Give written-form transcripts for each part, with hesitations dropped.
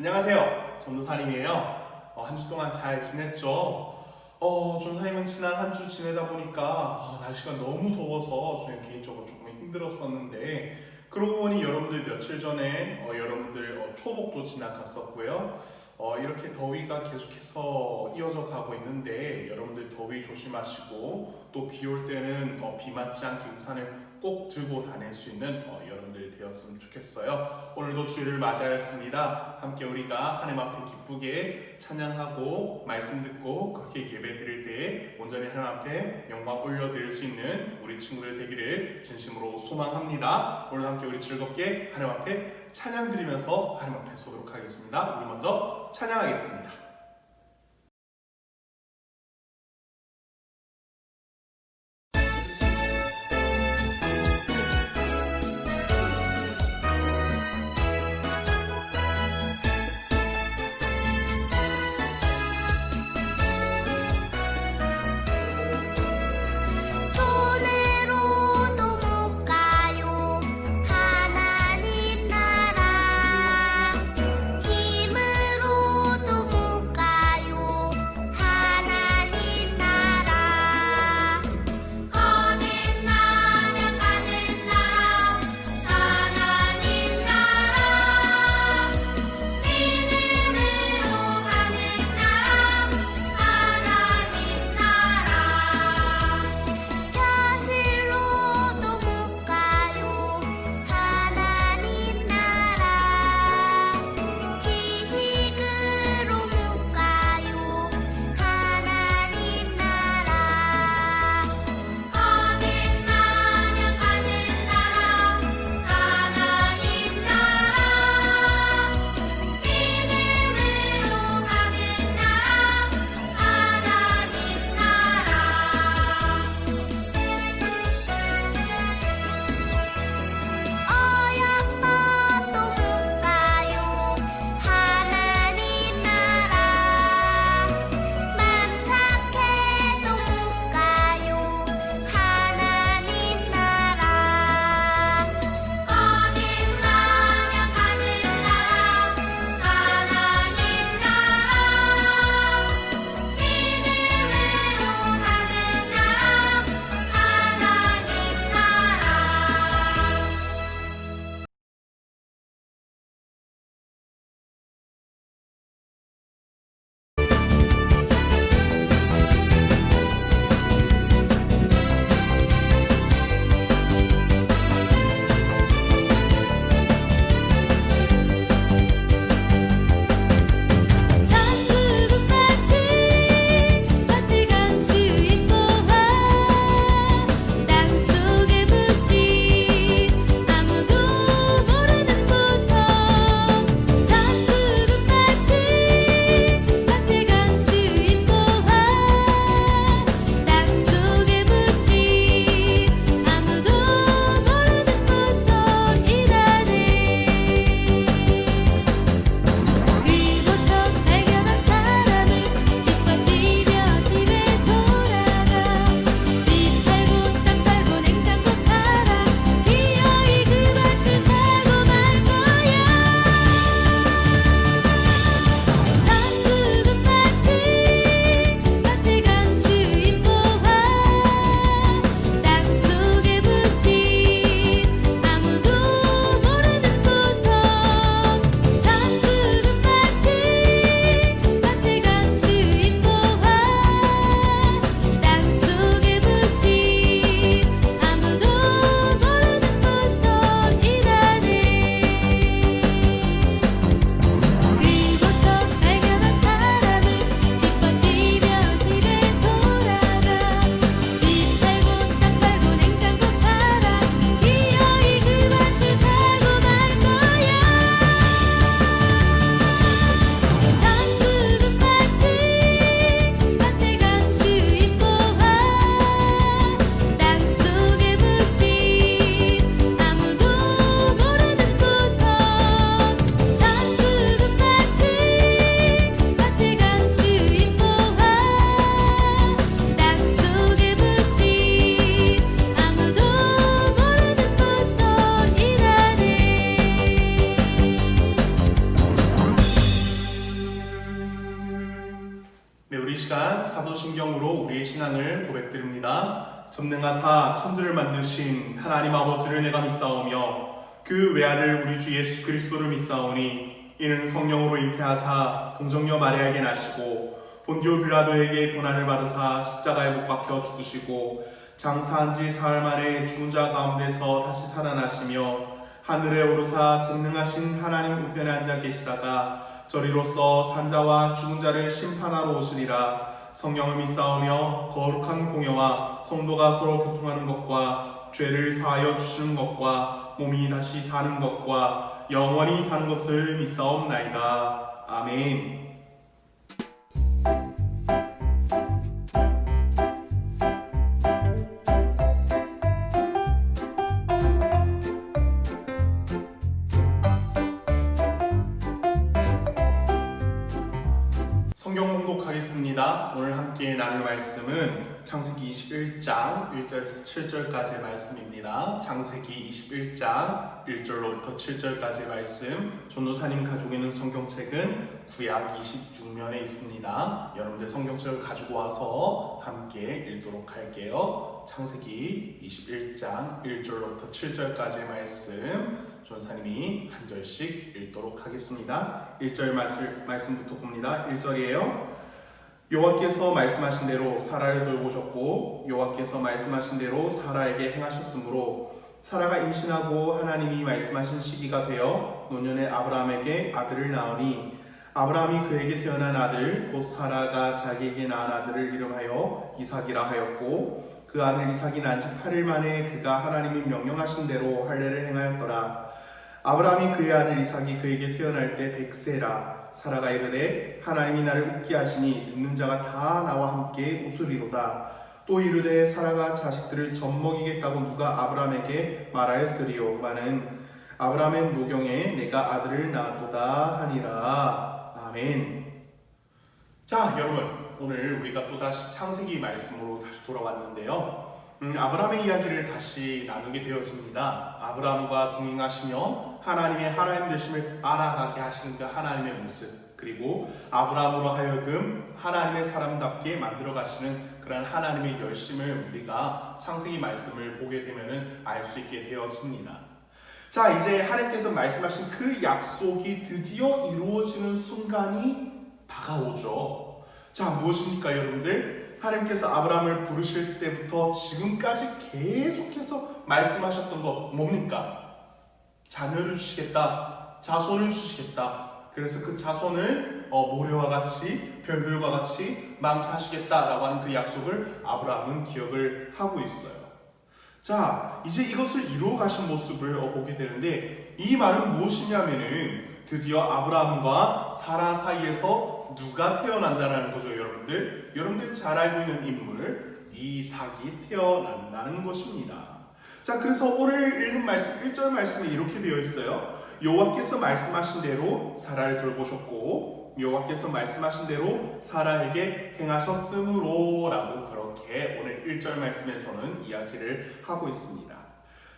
안녕하세요. 전도사님이에요. 한 주 동안 잘 지냈죠? 전도사님은 지난 한 주 지내다 보니까 날씨가 너무 더워서 저는 개인적으로 조금 힘들었었는데, 그러고 보니 여러분들 며칠 전에 여러분들 초복도 지나갔었고요. 이렇게 더위가 계속해서 이어져 가고 있는데, 여러분들 더위 조심하시고 또 비 올 때는 비 맞지 않게 우산을 꼭 들고 다닐 수 있는 여러분들이 되었으면 좋겠어요. 오늘도 주일을 맞이하였습니다. 함께 우리가 하나님 앞에 기쁘게 찬양하고 말씀 듣고 그렇게 예배 드릴 때에 온전히 하나님 앞에 영광 올려드릴 수 있는 우리 친구들 되기를 진심으로 소망합니다. 오늘 함께 우리 즐겁게 하나님 앞에 찬양 드리면서 하나님 앞에 서도록 하겠습니다. 우리 먼저 찬양하겠습니다. 힘으로도 못 신앙을 고백드립니다. 전능하사 천지를 만드신 하나님 아버지를 내가 믿사오며 그 외아들 우리 주 예수 그리스도를 믿사오니 이는 성령으로 잉태하사 동정녀 마리아에게 나시고 본디오 빌라도에게 고난을 받으사 십자가에 못 박혀 죽으시고 장사한 지 사흘 만에 죽은 자 가운데서 다시 살아나시며 하늘에 오르사 전능하신 하나님 우편에 앉아 계시다가 저리로서 산자와 죽은 자를 심판하러 오시리라. 성령을 믿사오며 거룩한 공예와 성도가 서로 교통하는 것과 죄를 사하여 주시는 것과 몸이 다시 사는 것과 영원히 사는 것을 믿사옵나이다. 아멘. 성경 봉독하겠습니다. 오늘 함께 나눌 말씀은 창세기 21장 1절에서 7절까지의 말씀입니다. 창세기 21장 1절로부터 7절까지의 말씀, 전도사님 가지고 있는 성경책은 구약 26면에 있습니다. 여러분들 성경책을 가지고 와서 함께 읽도록 할게요. 창세기 21장 1절로부터 7절까지의 말씀, 전사님이 한 절씩 읽도록 하겠습니다. 1절 말씀부터 봅니다. 1절이에요. 여호와께서 말씀하신 대로 사라를 돌보셨고 여호와께서 말씀하신 대로 사라에게 행하셨으므로 사라가 임신하고 하나님이 말씀하신 시기가 되어 노년의 아브라함에게 아들을 낳으니 아브라함이 그에게 태어난 아들 곧 사라가 자기에게 낳은 아들을 이름하여 이삭이라 하였고 그 아들 이삭이 난 지 8일 만에 그가 하나님이 명령하신 대로 할례를 행하였더라. 아브라함이 그의 아들 이삭이 그에게 태어날 때 100세라. 사라가 이르되 하나님이 나를 웃게 하시니 듣는 자가 다 나와 함께 웃으리로다. 또 이르되 사라가 자식들을 젖먹이겠다고 누가 아브라함에게 말하였으리요마는 아브라함의 노경에 내가 아들을 낳았도다 하니라. 아멘. 자, 여러분, 오늘 우리가 또다시 창세기 말씀으로 다시 돌아왔는데요. 아브라함의 이야기를 다시 나누게 되었습니다. 아브라함과 동행하시며 하나님의 하나님 되심을 알아가게 하시는 그 하나님의 모습, 그리고 아브라함으로 하여금 하나님의 사람답게 만들어 가시는 그런 하나님의 열심을 우리가 창세기 말씀을 보게 되면 알 수 있게 되어집니다. 자, 이제 하나님께서 말씀하신 그 약속이 드디어 이루어지는 순간이 다가오죠. 자, 무엇입니까, 여러분들? 하나님께서 아브라함을 부르실 때부터 지금까지 계속해서 말씀하셨던 것 뭡니까? 자녀를 주시겠다, 자손을 주시겠다. 그래서 그 자손을 모래와 같이 별들과 같이 많게 하시겠다라고 하는 그 약속을 아브라함은 기억을 하고 있어요. 자, 이제 이것을 이루어 가신 모습을 보게 되는데 이 말은 무엇이냐면은 드디어 아브라함과 사라 사이에서 누가 태어난다는 거죠, 여러분들. 여러분들 잘 알고 있는 인물 이삭이 태어난다는 것입니다. 자, 그래서 오늘 읽은 말씀 1절 말씀에 이렇게 되어 있어요. 여호와께서 말씀하신 대로 사라를 돌보셨고 여호와께서 말씀하신 대로 사라에게 행하셨으므로 라고 그렇게 오늘 1절 말씀에서는 이야기를 하고 있습니다.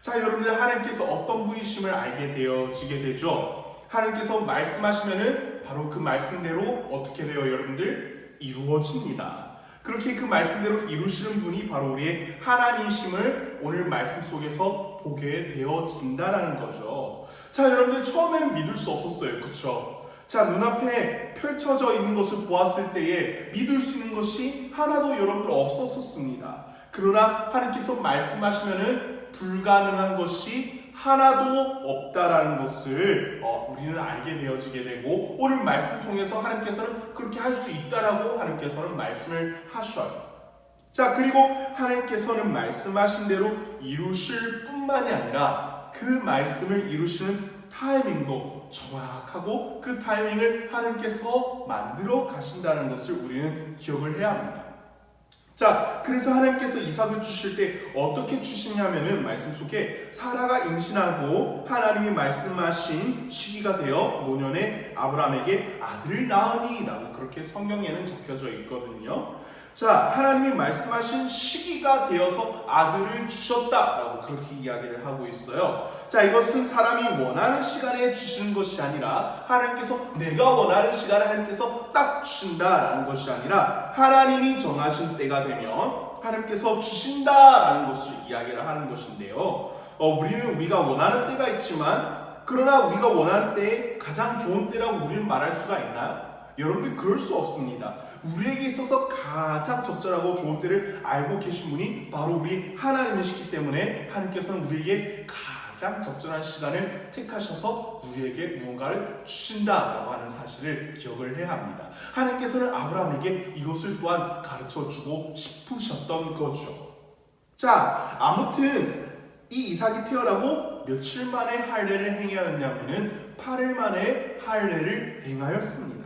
자, 여러분들 하나님께서 어떤 분이심을 알게 되어지게 되죠. 하나님께서 말씀하시면은 바로 그 말씀대로 어떻게 돼요, 여러분들? 이루어집니다. 그렇게 그 말씀대로 이루시는 분이 바로 우리의 하나님이심을 오늘 말씀 속에서 보게 되어진다라는 거죠. 자, 여러분들 처음에는 믿을 수 없었어요, 그렇죠? 자, 눈앞에 펼쳐져 있는 것을 보았을 때에 믿을 수 있는 것이 하나도 여러분들 없었습니다. 그러나 하나님께서 말씀하시면은 불가능한 것이 하나도 없다라는 것을 우리는 알게 되어지게 되고 오늘 말씀 통해서 하나님께서는 그렇게 할 수 있다라고 하나님께서는 말씀을 하셔요. 자, 그리고 하나님께서는 말씀하신 대로 이루실 뿐만이 아니라 그 말씀을 이루시는 타이밍도 정확하고 그 타이밍을 하나님께서 만들어 가신다는 것을 우리는 기억을 해야 합니다. 자, 그래서 하나님께서 이삭을 주실 때 어떻게 주시냐면은 말씀 속에 사라가 임신하고 하나님이 말씀하신 시기가 되어 노년에 아브라함에게 아들을 낳으니 라고 그렇게 성경에는 적혀져 있거든요. 자, 하나님이 말씀하신 시기가 되어서 아들을 주셨다라고 그렇게 이야기를 하고 있어요. 자, 이것은 사람이 원하는 시간에 주시는 것이 아니라 하나님께서 내가 원하는 시간에 하나님께서 딱 주신다라는 것이 아니라 하나님이 정하신 때가 되면 하나님께서 주신다라는 것을 이야기를 하는 것인데요. 우리는 우리가 원하는 때가 있지만 그러나 우리가 원하는 때에 가장 좋은 때라고 우리는 말할 수가 있나요? 여러분들 그럴 수 없습니다. 우리에게 있어서 가장 적절하고 좋은 때를 알고 계신 분이 바로 우리 하나님이시기 때문에 하나님께서는 우리에게 가장 적절한 시간을 택하셔서 우리에게 무언가를 주신다라고 하는 사실을 기억을 해야 합니다. 하나님께서는 아브라함에게 이것을 또한 가르쳐주고 싶으셨던 거죠. 자, 아무튼 이 이삭이 태어나고 며칠 만에 할례를 행하였냐면은 8일 만에 할례를 행하였습니다.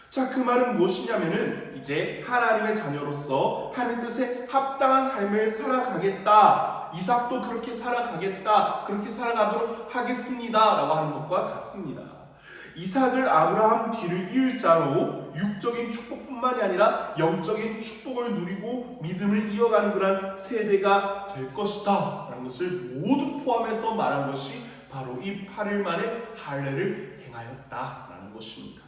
자, 그 말은 무엇이냐면은 이제 하나님의 자녀로서 하나님 뜻에 합당한 삶을 살아가겠다. 이삭도 그렇게 살아가겠다. 그렇게 살아가도록 하겠습니다. 라고 하는 것과 같습니다. 이삭을 아브라함 뒤를 이을 자로 육적인 축복뿐만이 아니라 영적인 축복을 누리고 믿음을 이어가는 그런 세대가 될 것이다 라는 것을 모두 포함해서 말한 것이 바로 이 8일 만에 할례를 행하였다라는 것입니다.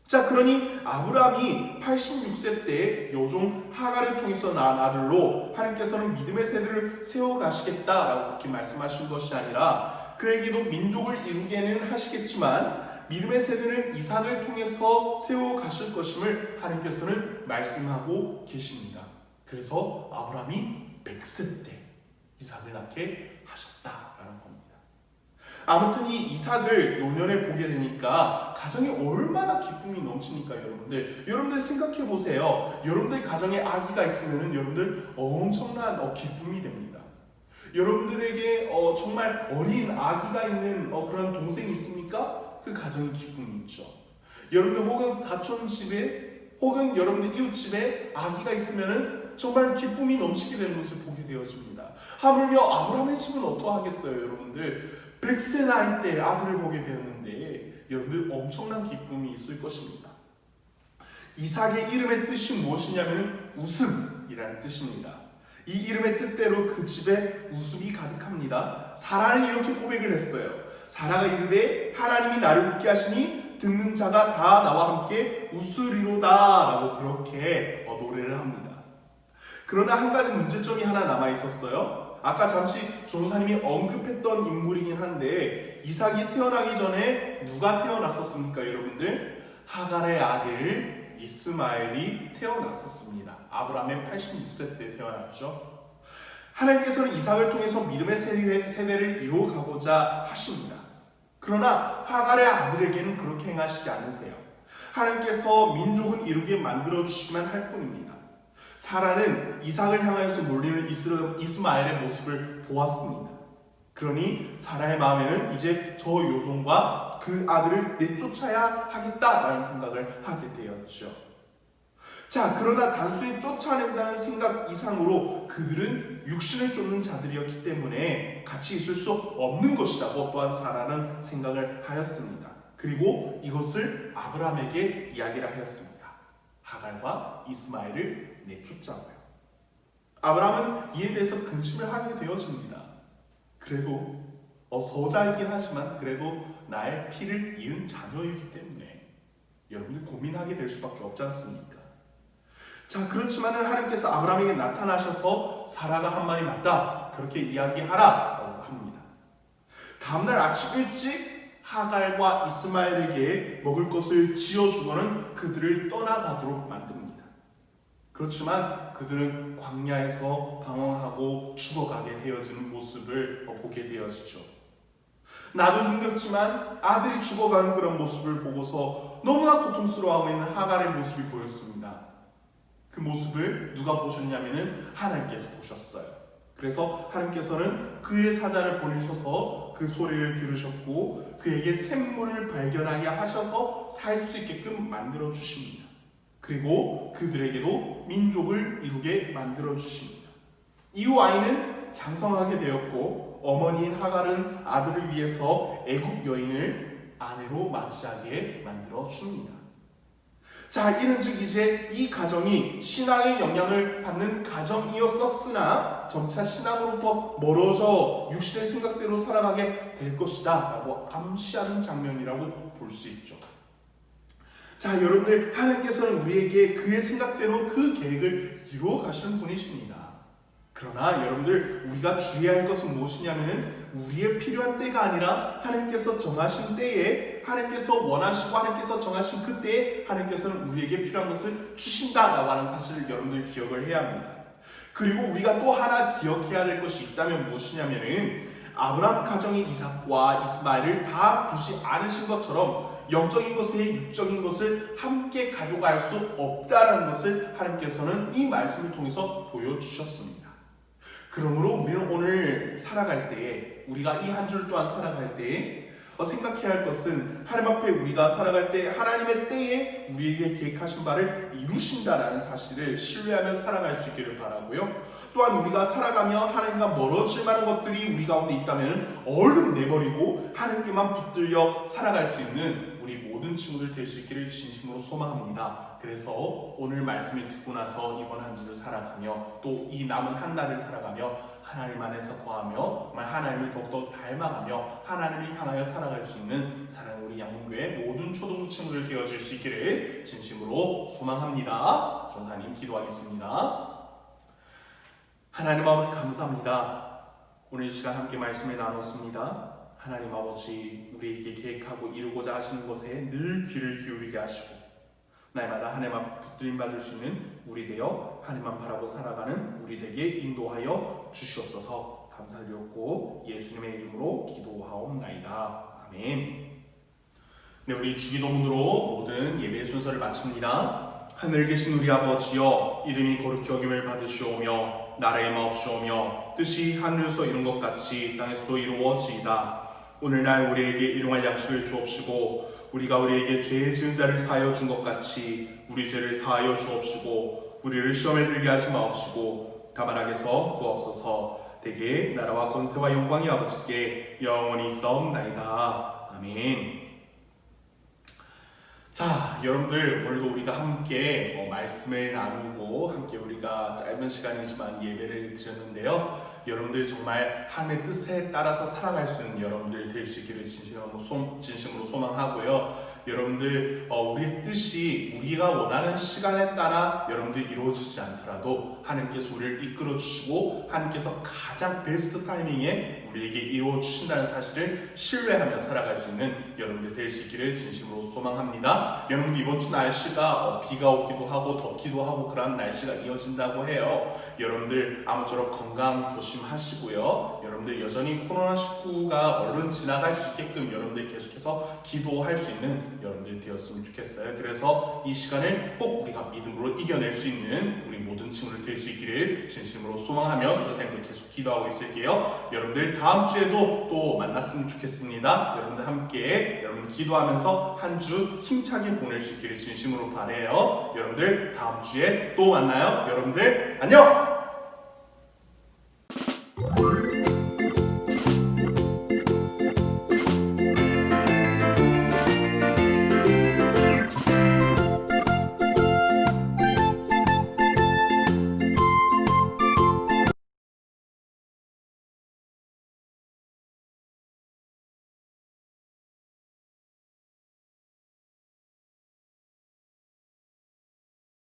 자, 그러니 아브라함이 86세 때 여종 하갈을 통해서 낳은 아들로 하나님께서는 믿음의 세대를 세워가시겠다라고 그렇게 말씀하신 것이 아니라 그에게도 민족을 이루게는 하시겠지만 믿음의 세대를 이삭을 통해서 세워가실 것임을 하나님께서는 말씀하고 계십니다. 그래서 아브라함이 100세 때 이삭을 낳게 하셨다라는 겁니다. 아무튼 이 이삭을 노년에 보게 되니까 가정에 얼마나 기쁨이 넘칩니까, 여러분들? 여러분들 생각해 보세요. 여러분들 가정에 아기가 있으면 여러분들 엄청난 기쁨이 됩니다. 여러분들에게 정말 어린 아기가 있는 그런 동생이 있습니까? 그 가정에 기쁨이 있죠. 여러분들 혹은 사촌 집에 혹은 여러분들 이웃 집에 아기가 있으면 정말 기쁨이 넘치게 되는 것을 보게 되었습니다. 하물며 아브라함의 집은 어떠하겠어요, 여러분들? 100세 나이 때 아들을 보게 되었는데 여러분들 엄청난 기쁨이 있을 것입니다. 이삭의 이름의 뜻이 무엇이냐면 웃음이라는 뜻입니다. 이 이름의 뜻대로 그 집에 웃음이 가득합니다. 사라는 이렇게 고백을 했어요. 사라가 이르되 하나님이 나를 웃게 하시니 듣는 자가 다 나와 함께 웃으리로다 라고 그렇게 노래를 합니다. 그러나 한 가지 문제점이 하나 남아 있었어요. 아까 잠시 전도사님이 언급했던 인물이긴 한데 이삭이 태어나기 전에 누가 태어났었습니까, 여러분들? 하갈의 아들 이스마엘이 태어났었습니다. 아브라함의 86세 때 태어났죠. 하나님께서는 이삭을 통해서 믿음의 세대를 이루어가고자 하십니다. 그러나 하갈의 아들에게는 그렇게 행하시지 않으세요. 하나님께서 민족은 이루게 만들어주시기만 할 뿐입니다. 사라는 이삭을 향하여서 몰리는 이스마엘의 모습을 보았습니다. 그러니 사라의 마음에는 이제 저 요동과 그 아들을 내쫓아야 하겠다라는 생각을 하게 되었죠. 자, 그러나 단순히 쫓아낸다는 생각 이상으로 그들은 육신을 쫓는 자들이었기 때문에 같이 있을 수 없는 것이라고 또한 사라는 생각을 하였습니다. 그리고 이것을 아브라함에게 이야기를 하였습니다. 하갈과 이스마엘을 내쫓자고요. 아브라함은 이에 대해서 근심을 하게 되어집니다. 그래도 서자이긴 하지만 그래도 나의 피를 이은 자녀이기 때문에 여러분들 고민하게 될 수밖에 없지 않습니까? 자, 그렇지만 하나님께서 아브라함에게 나타나셔서 사라가 한 말이 맞다 그렇게 이야기하라고 합니다. 다음날 아침 일찍 하갈과 이스마엘에게 먹을 것을 지어주고는 그들을 떠나가도록 만듭니다. 그렇지만 그들은 광야에서 방황하고 죽어가게 되어지는 모습을 보게 되어지죠. 나도 힘겹지만 아들이 죽어가는 그런 모습을 보고서 너무나 고통스러워하고 있는 하갈의 모습이 보였습니다. 그 모습을 누가 보셨냐면은 하나님께서 보셨어요. 그래서 하나님께서는 그의 사자를 보내셔서 그 소리를 들으셨고 그에게 샘물을 발견하게 하셔서 살 수 있게끔 만들어 주십니다. 그리고 그들에게도 민족을 이루게 만들어 주십니다. 이후 아이는 장성하게 되었고 어머니인 하갈은 아들을 위해서 애굽 여인을 아내로 맞이하게 만들어 줍니다. 자, 이른즉 이제 이 가정이 신앙의 영향을 받는 가정이었었으나 점차 신앙으로부터 멀어져 육신의 생각대로 살아가게 될 것이다 라고 암시하는 장면이라고 볼 수 있죠. 자, 여러분들 하나님께서는 우리에게 그의 생각대로 그 계획을 이루어 가시는 분이십니다. 그러나 여러분들 우리가 주의할 것은 무엇이냐면은 우리의 필요한 때가 아니라 하나님께서 정하신 때에 하나님께서 원하시고 하나님께서 정하신 그때에 하나님께서는 우리에게 필요한 것을 주신다라고 하는 사실을 여러분들 기억을 해야 합니다. 그리고 우리가 또 하나 기억해야 될 것이 있다면 무엇이냐면은 아브라함 가정의 이삭과 이스마엘을 다 두지 않으신 것처럼 영적인 것에 육적인 것을 함께 가져갈 수 없다라는 것을 하나님께서는 이 말씀을 통해서 보여주셨습니다. 그러므로 우리는 오늘 살아갈 때에 우리가 이 한 줄 또한 살아갈 때에 생각해야 할 것은 하나님 앞에 우리가 살아갈 때 하나님의 때에 우리에게 계획하신 바를 이루신다라는 사실을 신뢰하며 살아갈 수 있기를 바라고요. 또한 우리가 살아가며 하나님과 멀어질 만한 것들이 우리 가운데 있다면 얼른 내버리고 하나님께만 붙들려 살아갈 수 있는 우리 모든 친구들 될 수 있기를 진심으로 소망합니다. 그래서 오늘 말씀을 듣고 나서 이번 한 주를 살아가며 또 이 남은 한 달을 살아가며 하나님 안에서 거하며 정말 하나님을 더욱더 닮아가며 하나님을 향하여 살아갈 수 있는 사랑하는 우리 양문교회 모든 초등부 친구들 되어질 수 있기를 진심으로 소망합니다. 전사님 기도하겠습니다. 하나님 아버지 감사합니다. 오늘 이 시간 함께 말씀을 나눴습니다. 하나님 아버지 우리에게 계획하고 이루고자 하시는 것에 늘 귀를 기울이게 하시고 날마다 하나님 앞에 붙들림 받을 수 있는 우리 되어 하나님만 바라고 살아가는 우리 되게 인도하여 주시옵소서. 감사드렸고 예수님의 이름으로 기도하옵나이다. 아멘. 네, 우리 주기도문으로 모든 예배 순서를 마칩니다. 하늘에 계신 우리 아버지여, 이름이 거룩히 여김을 받으시오며 나라의 마옵시오며 뜻이 하늘에서 이룬 것 같이 땅에서도 이루어지이다. 오늘날 우리에게 일용할 양식을 주옵시고 우리가 우리에게 죄 지은 자를 사하여 준 것 같이 우리 죄를 사하여 주옵시고 우리를 시험에 들게 하지 마옵시고 다만 악에서 구하옵소서. 대개 나라와 권세와 영광이 아버지께 영원히 있사옵나이다. 아멘. 자, 여러분들 오늘도 우리가 함께 말씀을 나누고 함께 우리가 짧은 시간이지만 예배를 드렸는데요. 여러분들 정말 하나님의 뜻에 따라서 살아갈 수 있는 여러분들 될 수 있기를 진심으로 소망하고요. 여러분들 우리의 뜻이 우리가 원하는 시간에 따라 여러분들 이루어지지 않더라도 하나님께서 우리를 이끌어 주시고 하나님께서 가장 베스트 타이밍에 우리에게 이루어 주신다는 사실을 신뢰하며 살아갈 수 있는 여러분들 될 수 있기를 진심으로 소망합니다. 여러분들 이번 주 날씨가 비가 오기도 하고 덥기도 하고 그런 날씨가 이어진다고 해요. 여러분들 아무쪼록 건강 조심하시고요. 여러분들 여전히 코로나19가 얼른 지나갈 수 있게끔 여러분들 계속해서 기도할 수 있는 여러분들 되었으면 좋겠어요. 그래서 이 시간을 꼭 우리가 믿음으로 이겨낼 수 있는 우리 모든 친구들 될 수 있기를 진심으로 소망하며 조사님도 계속 기도하고 있을게요. 여러분들 다음 주에도 또 만났으면 좋겠습니다. 여러분들 함께 여러분들 기도하면서 한 주 힘차게 보낼 수 있기를 진심으로 바라요. 여러분들 다음 주에 또 만나요. 여러분들 안녕!